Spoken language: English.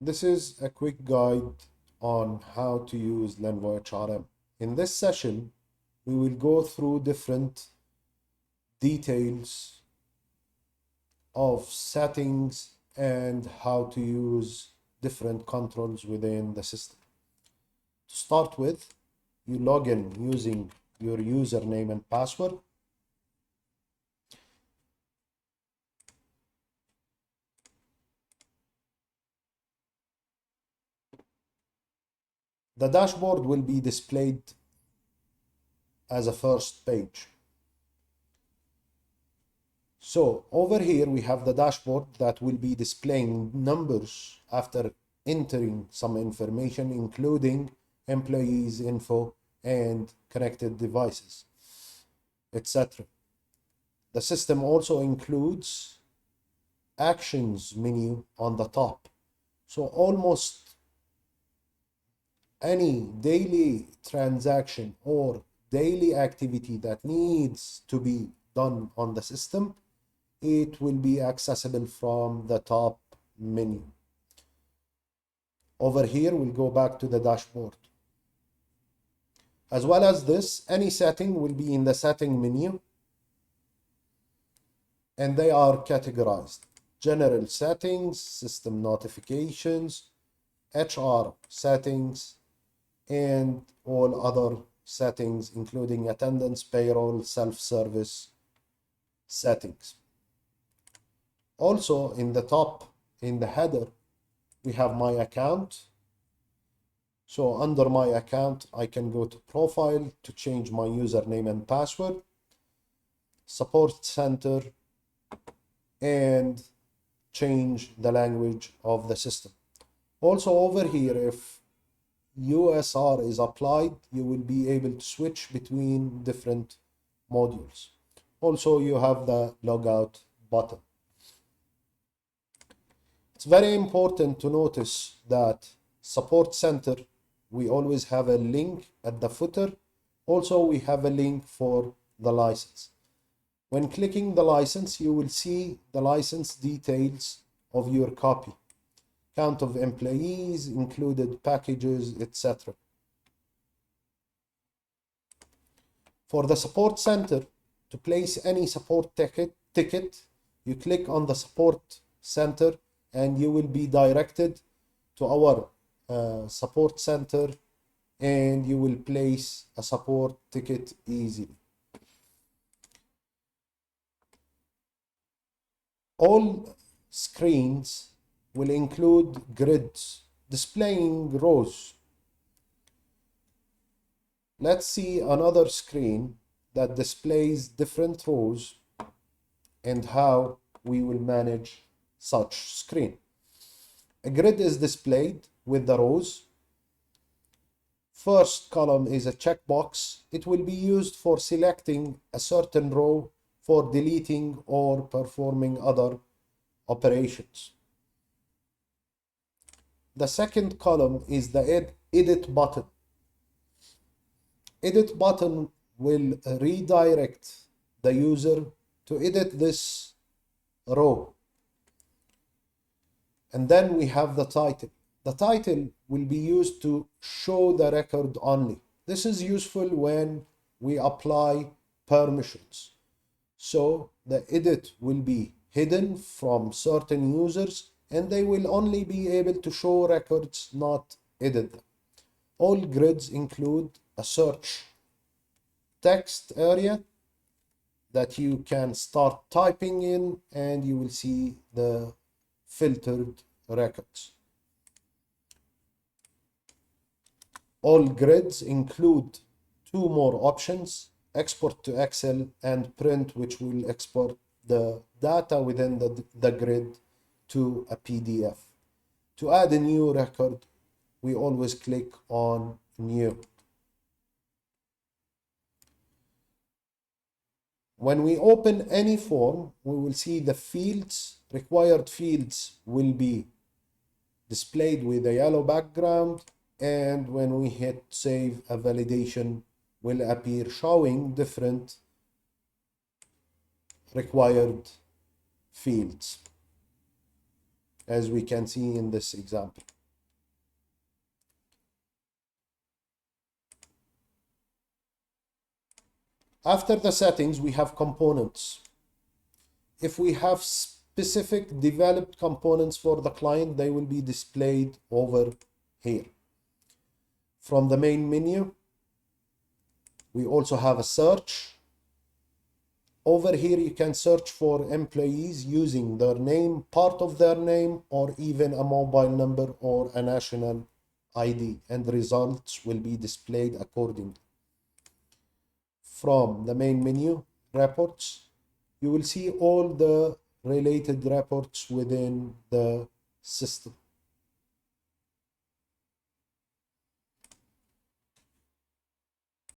This is a quick guide on how to use Lenvo HRM. In this session, we will go through different details of settings and how to use different controls within the system. To start with, you log in using your username and password. The dashboard will be displayed as a first page. So over here we have the dashboard that will be displaying numbers after entering some information, including employees info and connected devices, etc. The system also includes actions menu on the top. So almost any daily transaction or daily activity that needs to be done on the system, it will be accessible from the top menu. Over here, we'll go back to the dashboard. As well as this, any setting will be in the setting menu, and they are categorized: general settings, system notifications, HR settings, and all other settings, including attendance, payroll, self-service settings. Also, in the top, in the header, we have my account. So under my account, I can go to profile to change my username and password, support center, and change the language of the system. Also over here, if USR is applied, you will be able to switch between different modules. Also, you have the logout button. It's very important to notice that support center, we always have a link at the footer. Also, we have a link for the license. When clicking the license, you will see the license details of your copy, count of employees, included packages, etc. For the support center, to place any support ticket, you click on the support center and you will be directed to our support center, and you will place a support ticket easily. All screens will include grids displaying rows. Let's see another screen that displays different rows and how we will manage such screen. A grid is displayed with the rows. First column is a checkbox. It will be used for selecting a certain row for deleting or performing other operations. The second column is the edit button. Edit button will redirect the user to edit this row. And then we have the title. The title will be used to show the record only. This is useful when we apply permissions. So the edit will be hidden from certain users, and they will only be able to show records, not edit them. All grids include a search text area that you can start typing in, and you will see the filtered records. All grids include two more options: export to Excel and print, which will export the data within the grid to a PDF. To add a new record, we always click on new. When we open any form, we will see the fields. Required fields will be displayed with a yellow background, and when we hit save, a validation will appear showing different required fields, as we can see in this example. After the settings, we have components. If we have specific developed components for the client, they will be displayed over here. From the main menu, we also have a search. Over here, you can search for employees using their name, part of their name, or even a mobile number or a national ID, and the results will be displayed accordingly. From the main menu, reports, you will see all the related reports within the system.